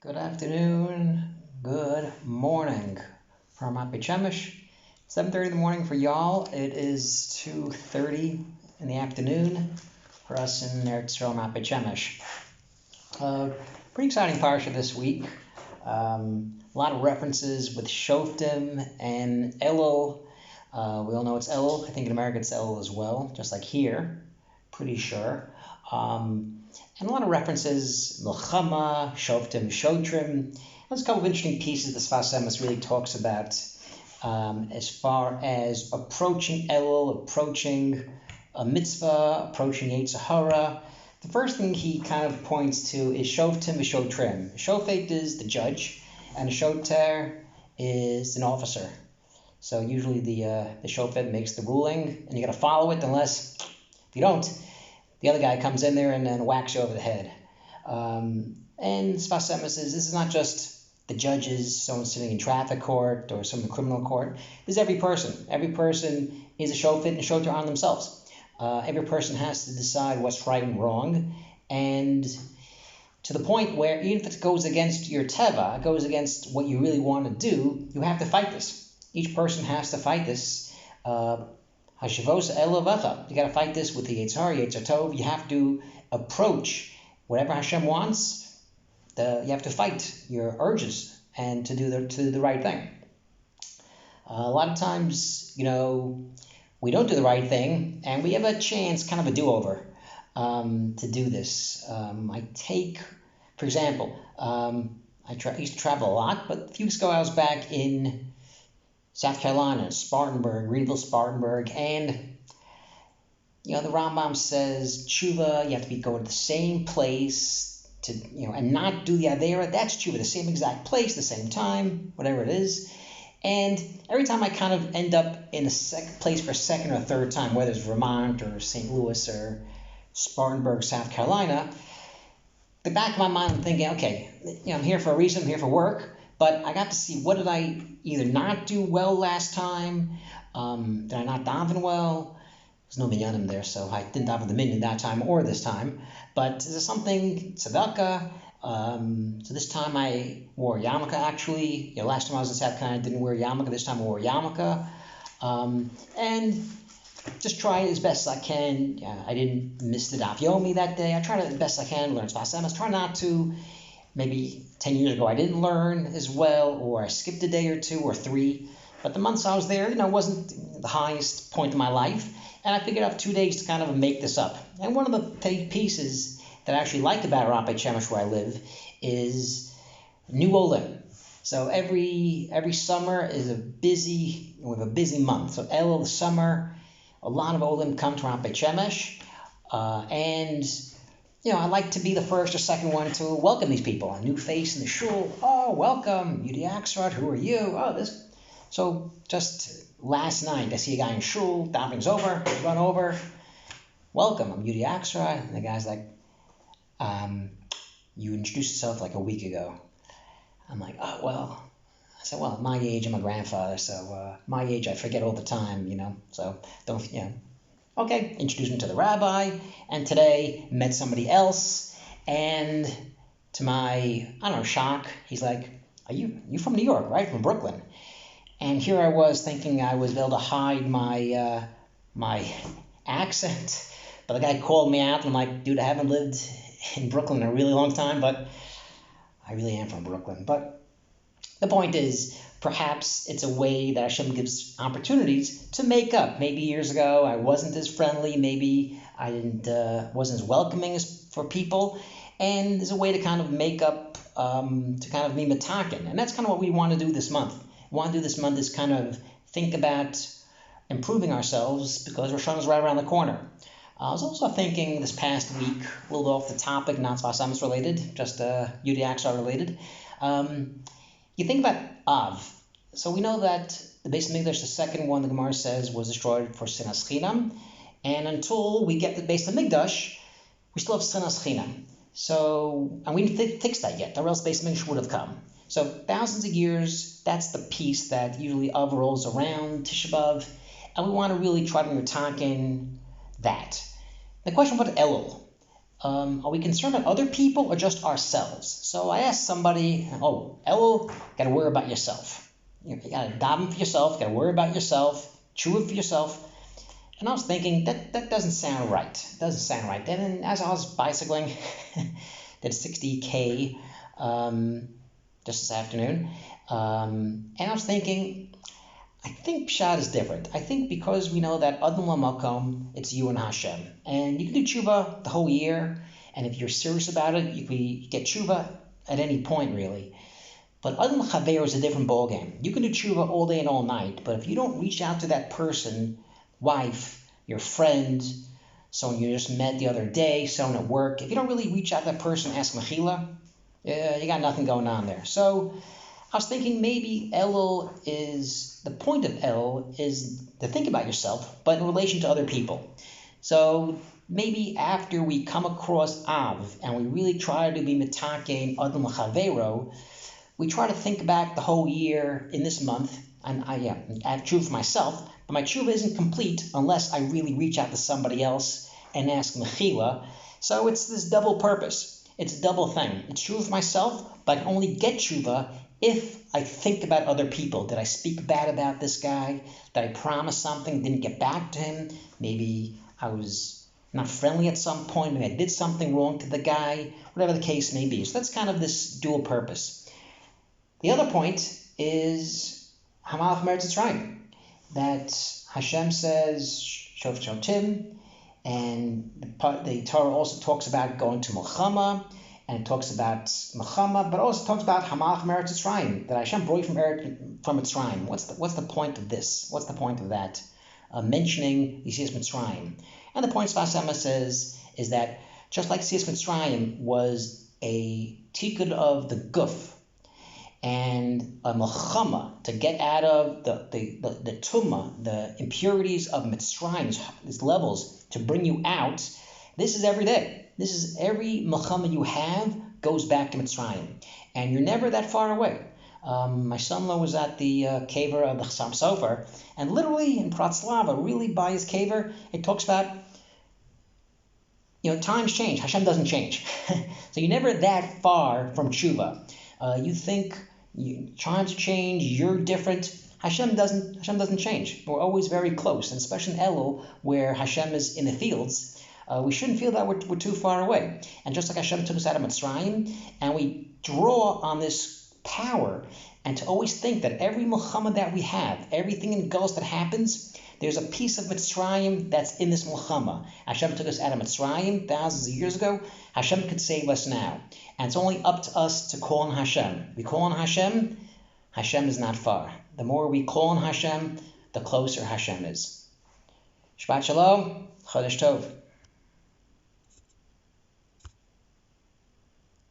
Good afternoon, good morning from Happy Chemish. 7:30 in the morning for y'all. It is 2:30 in the afternoon for us in Eretz Yisrael Happy Chemish. Pretty exciting parsha this week. A lot of references with Shoftim and Elul. We all know it's Elul. I think in America it's Elul as well, just like here. Pretty sure. And a lot of references, Milchama, Shoftim, Shotrim. There's a couple of interesting pieces the Sfas Emes really talks about as far as approaching Elul, approaching a mitzvah, approaching Yetzer Hara. The first thing he kind of points to is Shoftim and Shotrim. Shofet is the judge, and a Shoter is an officer. So usually the Shofet makes the ruling, and you got to follow it unless if you don't, the other guy comes in there and then whacks you over the head. And Sfas Emes says this is not just the judges, someone sitting in traffic court or some criminal court. This is every person. Every person is a shofet and a shoter on themselves. Every person has to decide what's right and wrong. And to the point where even if it goes against your teva, it goes against what you really want to do, you have to fight this. Each person has to fight this. Hashivos Elovecha. You got to fight this with the Yetzer Hara, Yetzer Tov. You have to approach whatever Hashem wants. You have to fight your urges and to do the right thing. A lot of times, we don't do the right thing, and we have a chance, kind of a do-over, to do this. For example, I used to travel a lot, but a few weeks ago I was back in South Carolina, Spartanburg, Greenville, Spartanburg, and the Rambam says tshuva, you have to be going to the same place and not do the Avera. That's tshuva, the same exact place, the same time, whatever it is. And every time I kind of end up in a place for a second or third time, whether it's Vermont or St. Louis or Spartanburg, South Carolina, the back of my mind I'm thinking, okay, I'm here for a reason, I'm here for work. But I got to see what did I either not do well last time? Did I not daven well? There's no minyanim there, so I didn't daven the minyan that time or this time. But is there something, tzedakah? So this time I wore yarmulke actually. Last time I was in South Carolina I didn't wear yarmulke. This time I wore yarmulke. And just try as best I can. I didn't miss the daf yomi that day. I tried as best I can, learn Sfas Emes. Try not to. Maybe 10 years ago I didn't learn as well, or I skipped a day or two or three. But the months I was there, wasn't the highest point of my life. And I figured I have 2 days to kind of make this up. And one of the pieces that I actually like about Rabbei Shemesh where I live is New Olim. So every summer is a busy month. So Elul, the summer, a lot of Olim come to Rabbei Shemesh. And I like to be the first or second one to welcome these people. A new face in the shul. Oh, welcome, Yudi Axrod. Who are you? Oh, this. So just last night, I see a guy in shul. Davening's over. Run over. Welcome. I'm Yudi Axrod. And the guy's like, you introduced yourself like a week ago. I'm like, oh well. I said, well, at my age, I'm a grandfather, so my age, I forget all the time, So don't, Okay, introduced him to the rabbi, and today met somebody else, and to my, shock, he's like, are you from New York, right? From Brooklyn. And here I was thinking I was able to hide my accent, but the guy called me out, and I'm like, dude, I haven't lived in Brooklyn in a really long time, but I really am from Brooklyn. But the point is, perhaps it's a way that Hashem gives opportunities to make up. Maybe years ago I wasn't as friendly. Maybe I wasn't as welcoming as for people. And there's a way to kind of make up, to kind of be metaken. And that's kind of what we want to do this month. Want to do this month is kind of think about improving ourselves because Rosh Hashanah is right around the corner. I was also thinking this past week, a little off the topic, not Sfas Emes related, just Yudi Axar related. You think about Av. So we know that the Beis Hamikdash, the second one, the Gemara says, was destroyed for Sinas Chinam. And until we get the Beis Hamikdash, we still have Sinas Chinam. So, and we didn't fix that yet, or else Beis Hamikdash would have come. So thousands of years, that's the piece that usually Av rolls around, Tisha B'Av, and we want to really try to metaken that. The question about Elul. Are we concerned about other people or just ourselves? So I asked somebody, oh, Elul, got to worry about yourself. You got to daven for yourself, got to worry about yourself, chew it for yourself. And I was thinking, that doesn't sound right. It doesn't sound right. Then as I was bicycling, did 60K just this afternoon, and I was thinking, I think Pshat is different. I think because we know that Adon Lamakom, it's you and Hashem. And you can do tshuva the whole year, and if you're serious about it, you can get tshuva at any point, really. But Adon Chaver is a different ballgame. You can do tshuva all day and all night, but if you don't reach out to that person, wife, your friend, someone you just met the other day, someone at work, if you don't really reach out to that person, ask Mechila, you got nothing going on there. So I was thinking maybe Elul is, the point of Elul is to think about yourself, but in relation to other people. So maybe after we come across Av and we really try to be mitakein Adon L'Chavero, we try to think back the whole year in this month, and I have tshuva for myself, but my tshuva isn't complete unless I really reach out to somebody else and ask Mechila. So it's this double purpose. It's a double thing. It's tshuva for myself, but I can only get tshuva if I think about other people. Did I speak bad about this guy? Did I promise something, didn't get back to him? Maybe I was not friendly at some point. Maybe I did something wrong to the guy. Whatever the case may be. So that's kind of this dual purpose. The other point is Hamalach Meretz Mitzrayim, that Hashem says Shoftim, and the Torah also talks about going to Milchama, and it talks about Milchama, but also talks about Hamalach Meretz Mitzrayim, that Hashem brought you from Mitzrayim. What's the point of this? What's the point of that? Mentioning Yetzias Mitzrayim. And the point Sfas Emes says is that just like Yetzias Mitzrayim was a tikkun of the guf, and a Milchama to get out of the tumah, the impurities of Mitzrayim, these levels, to bring you out. This is every day. This is every Milchama you have goes back to Mitzrayim. And you're never that far away. My son-in-law was at the caver of the Chassam Sofer, and literally in Pratslava, really by his caver, it talks about, times change. Hashem doesn't change. So you're never that far from tshuva. You think times change, you're different. Hashem doesn't change. We're always very close, and especially in Elul, where Hashem is in the fields, we shouldn't feel that we're too far away. And just like Hashem took us out of Mitzrayim, and we draw on this power, and to always think that every Milchama that we have, everything in Gulus that happens, there's a piece of Mitzrayim that's in this Milchama. Hashem took us out of Mitzrayim thousands of years ago. Hashem could save us now. And it's only up to us to call on Hashem. We call on Hashem, Hashem is not far. The more we call on Hashem, the closer Hashem is. Shabbat Shalom, Chodesh Tov.